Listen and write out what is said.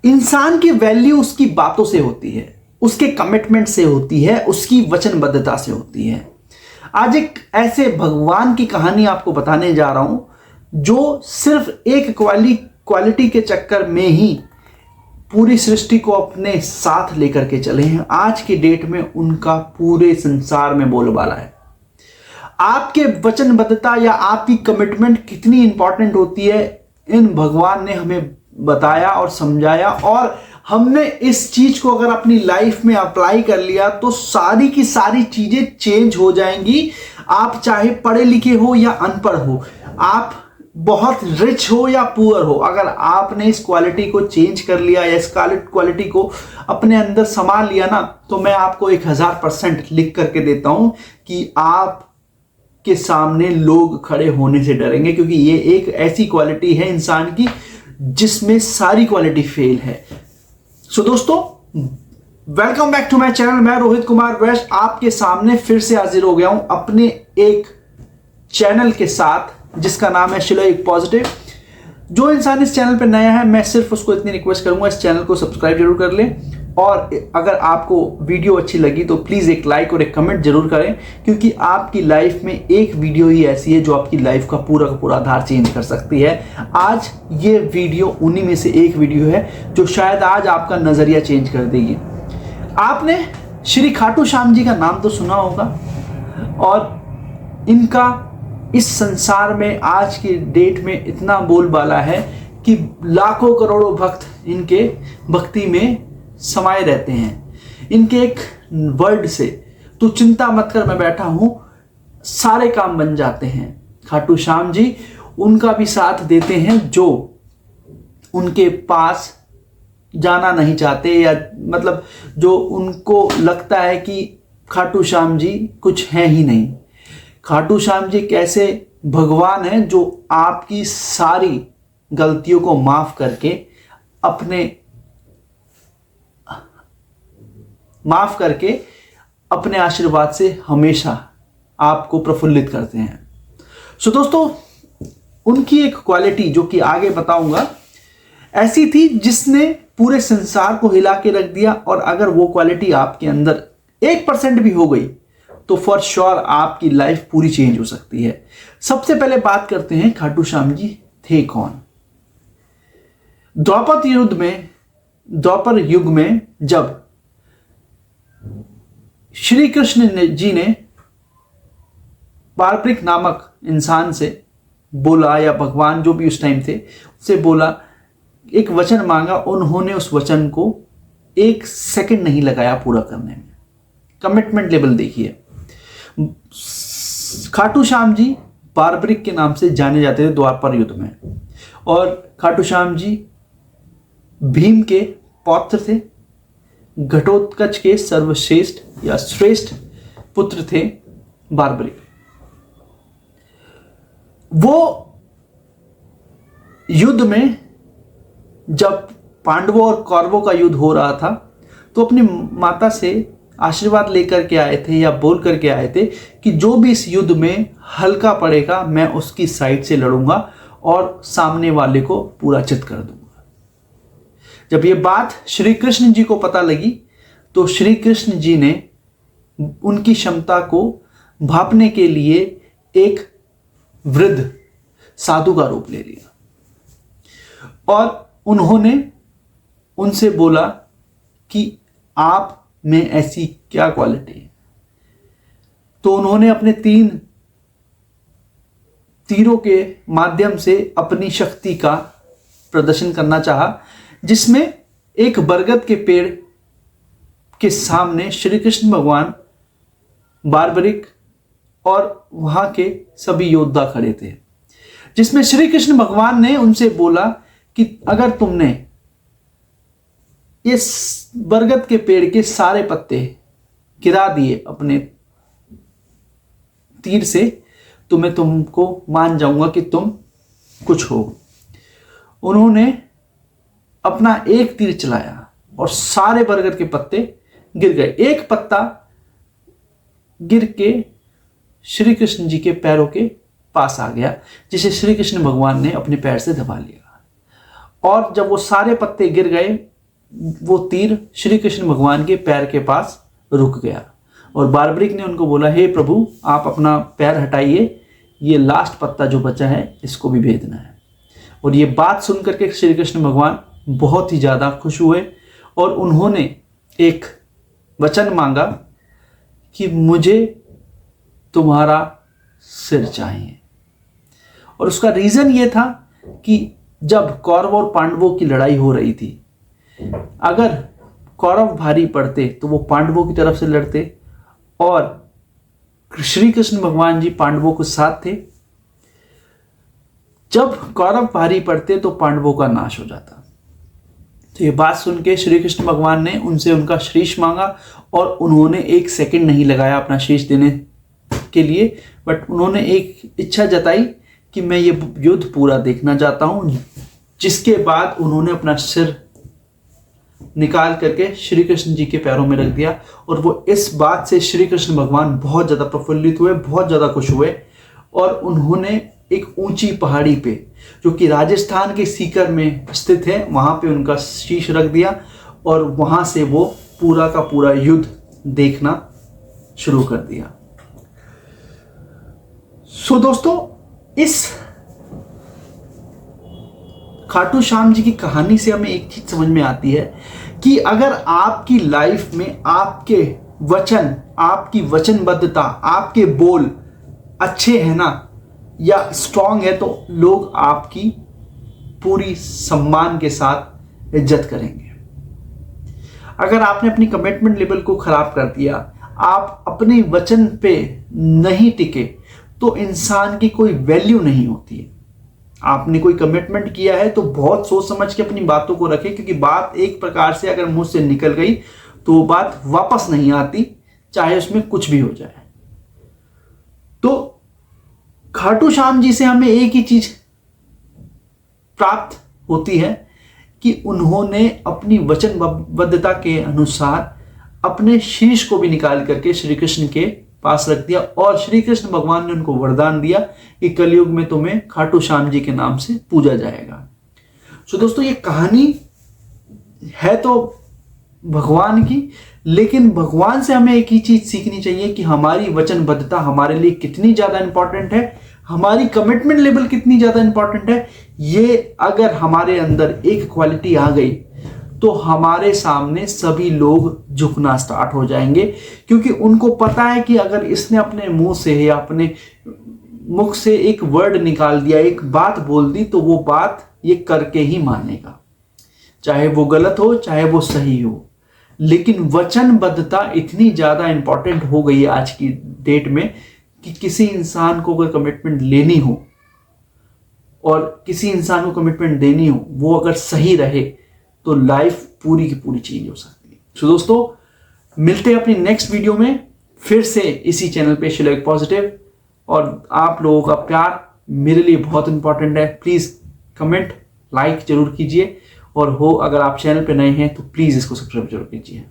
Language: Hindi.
इंसान की वैल्यू उसकी बातों से होती है, उसके कमिटमेंट से होती है, उसकी वचनबद्धता से होती है। आज एक ऐसे भगवान की कहानी आपको बताने जा रहा हूं जो सिर्फ एक क्वालिटी के चक्कर में ही पूरी सृष्टि को अपने साथ लेकर के चले हैं। आज की डेट में उनका पूरे संसार में बोलबाला है। आपके वचनबद्धता या आपकी कमिटमेंट कितनी इंपॉर्टेंट होती है, इन भगवान ने हमें बताया और समझाया, और हमने इस चीज को अगर अपनी लाइफ में अप्लाई कर लिया तो सारी की सारी चीजें चेंज हो जाएंगी। आप चाहे पढ़े लिखे हो या अनपढ़ हो, आप बहुत रिच हो या पुअर हो, अगर आपने इस क्वालिटी को चेंज कर लिया या इस क्वालिटी को अपने अंदर संभाल लिया ना, तो मैं आपको 1000% लिख करके देता हूं कि आप के सामने लोग खड़े होने से डरेंगे, क्योंकि ये एक ऐसी क्वालिटी है इंसान की जिसमें सारी क्वालिटी फेल है। सो दोस्तों, welcome back to my channel. मैं रोहित कुमार वैश्य आपके सामने फिर से हाजिर हो गया हूं अपने एक चैनल के साथ जिसका नाम है शिलो एक पॉजिटिव। जो इंसान इस चैनल पर नया है, मैं सिर्फ उसको इतनी रिक्वेस्ट करूंगा, इस चैनल को सब्सक्राइब जरूर कर लें, और अगर आपको वीडियो अच्छी लगी तो प्लीज़ एक लाइक और एक कमेंट जरूर करें, क्योंकि आपकी लाइफ में एक वीडियो ही ऐसी है जो आपकी लाइफ का पूरा आधार चेंज कर सकती है। आज ये वीडियो उन्हीं में से एक वीडियो है जो शायद आज आपका नज़रिया चेंज कर देगी। आपने श्री खाटू श्याम जी का नाम तो सुना होगा, और इनका इस संसार में आज की डेट में इतना बोलबाला है कि लाखों करोड़ों भक्त इनके भक्ति में समाये रहते हैं। इनके एक वर्ड से, तू चिंता मत कर मैं बैठा हूं, सारे काम बन जाते हैं। खाटू श्याम जी उनका भी साथ देते हैं जो उनके पास जाना नहीं चाहते, या मतलब जो उनको लगता है कि खाटू श्याम जी कुछ है ही नहीं। खाटू श्याम जी कैसे भगवान हैं जो आपकी सारी गलतियों को माफ करके अपने आशीर्वाद से हमेशा आपको प्रफुल्लित करते हैं। सो दोस्तों, उनकी एक क्वालिटी जो कि आगे बताऊंगा ऐसी थी जिसने पूरे संसार को हिला के रख दिया, और अगर वो क्वालिटी आपके अंदर 1% भी हो गई तो फॉर श्योर आपकी लाइफ पूरी चेंज हो सकती है। सबसे पहले बात करते हैं खाटू श्याम जी थे कौन। द्वापर युग में जब श्री कृष्ण जी ने बारब्रिक नामक इंसान से बोला, या भगवान जो भी उस टाइम थे उससे बोला, एक वचन मांगा, उन्होंने उस वचन को 1 सेकंड नहीं लगाया पूरा करने में। कमिटमेंट लेवल देखिए। खाटू श्याम जी बारब्रिक के नाम से जाने जाते थे द्वापर युग में, और खाटू श्याम जी भीम के पौत्र थे, घटोत्कच के सर्वश्रेष्ठ या श्रेष्ठ पुत्र थे बारब्रिक। वो युद्ध में जब पांडवों और कौरवों का युद्ध हो रहा था तो अपनी माता से आशीर्वाद लेकर के आए थे, या बोल करके आए थे कि जो भी इस युद्ध में हल्का पड़ेगा मैं उसकी साइड से लड़ूंगा और सामने वाले को पूरा चित कर दूंगा। जब ये बात श्री कृष्ण जी को पता लगी तो श्री कृष्ण जी ने उनकी क्षमता को भांपने के लिए एक वृद्ध साधु का रूप ले लिया, और उन्होंने उनसे बोला कि आप में ऐसी क्या क्वालिटी है। तो उन्होंने अपने 3 तीरों के माध्यम से अपनी शक्ति का प्रदर्शन करना चाहा, जिसमें एक बरगद के पेड़ के सामने श्री कृष्ण भगवान, बारब्रिक और वहां के सभी योद्धा खड़े थे, जिसमें श्री कृष्ण भगवान ने उनसे बोला कि अगर तुमने इस बरगद के पेड़ के सारे पत्ते गिरा दिए अपने तीर से तो मैं तुमको मान जाऊंगा कि तुम कुछ हो। उन्होंने अपना एक तीर चलाया और सारे बरगद के पत्ते गिर गए। एक पत्ता गिर के श्री कृष्ण जी के पैरों के पास आ गया, जिसे श्री कृष्ण भगवान ने अपने पैर से दबा लिया। और जब वो सारे पत्ते गिर गए वो तीर श्री कृष्ण भगवान के पैर के पास रुक गया और बार्बरिक ने उनको बोला, हे प्रभु आप अपना पैर हटाइए, ये लास्ट पत्ता जो बचा है इसको भी भेजना है। और ये बात सुन करके श्री कृष्ण भगवान बहुत ही ज़्यादा खुश हुए और उन्होंने एक वचन मांगा कि मुझे तुम्हारा सिर चाहिए। और उसका रीज़न ये था कि जब कौरव और पांडवों की लड़ाई हो रही थी, अगर कौरव भारी पड़ते तो वो पांडवों की तरफ से लड़ते और श्री कृष्ण भगवान जी पांडवों के साथ थे। जब कौरव भारी पड़ते तो पांडवों का नाश हो जाता। तो ये बात सुन के श्री कृष्ण भगवान ने उनसे उनका शीश मांगा और उन्होंने एक सेकंड नहीं लगाया अपना शीश देने के लिए, बट उन्होंने एक इच्छा जताई कि मैं ये युद्ध पूरा देखना चाहता हूं। जिसके बाद उन्होंने अपना सिर निकाल करके श्री कृष्ण जी के पैरों में रख दिया और वो इस बात से श्री कृष्ण भगवान बहुत ज़्यादा प्रफुल्लित हुए, बहुत ज़्यादा खुश हुए और उन्होंने एक ऊंची पहाड़ी पे जो कि राजस्थान के सीकर में स्थित है वहाँ पे उनका शीश रख दिया और वहाँ से वो पूरा का पूरा युद्ध देखना शुरू कर दिया। सो दोस्तों, इस खाटू श्याम जी की कहानी से हमें एक चीज समझ में आती है कि अगर आपकी लाइफ में आपके वचन, आपकी वचनबद्धता, आपके बोल अच्छे हैं ना या स्ट्रांग है तो लोग आपकी पूरी सम्मान के साथ इज्जत करेंगे। अगर आपने अपनी कमिटमेंट लेवल को खराब कर दिया, आप अपने वचन पे नहीं टिके तो इंसान की कोई वैल्यू नहीं होती है। आपने कोई कमिटमेंट किया है तो बहुत सोच समझ के अपनी बातों को रखें, क्योंकि बात एक प्रकार से अगर मुंह से निकल गई तो वो बात वापस नहीं आती, चाहे उसमें कुछ भी हो जाए। तो खाटू श्याम जी से हमें एक ही चीज प्राप्त होती है कि उन्होंने अपनी वचनबद्धता के अनुसार अपने शीश को भी निकाल करके श्री कृष्ण के पास रख दिया और श्री कृष्ण भगवान ने उनको वरदान दिया कि कलयुग में तुम्हें खाटू श्याम जी के नाम से पूजा जाएगा। सो दोस्तों, ये कहानी है तो भगवान की, लेकिन भगवान से हमें एक ही चीज सीखनी चाहिए कि हमारी वचनबद्धता हमारे लिए कितनी ज्यादा इंपॉर्टेंट है, हमारी कमिटमेंट लेवल कितनी ज्यादा इंपॉर्टेंट है। ये अगर हमारे अंदर एक क्वालिटी आ गई तो हमारे सामने सभी लोग झुकना स्टार्ट हो जाएंगे, क्योंकि उनको पता है कि अगर इसने अपने मुंह से या अपने मुख से एक वर्ड निकाल दिया, एक बात बोल दी, तो वो बात ये करके ही मानेगा, चाहे वो गलत हो चाहे वो सही हो। लेकिन वचनबद्धता इतनी ज्यादा इंपॉर्टेंट हो गई है आज की डेट में कि किसी इंसान को अगर कमिटमेंट लेनी हो और किसी इंसान को कमिटमेंट देनी हो, वो अगर सही रहे तो लाइफ पूरी की पूरी चेंज हो सकती है। तो दोस्तों, मिलते हैं अपनी नेक्स्ट वीडियो में फिर से इसी चैनल पे शिलाइक पॉजिटिव। और आप लोगों का प्यार मेरे लिए बहुत इंपॉर्टेंट है। प्लीज कमेंट, लाइक जरूर कीजिए और अगर आप चैनल पे नए हैं तो प्लीज इसको सब्सक्राइब जरूर कीजिए।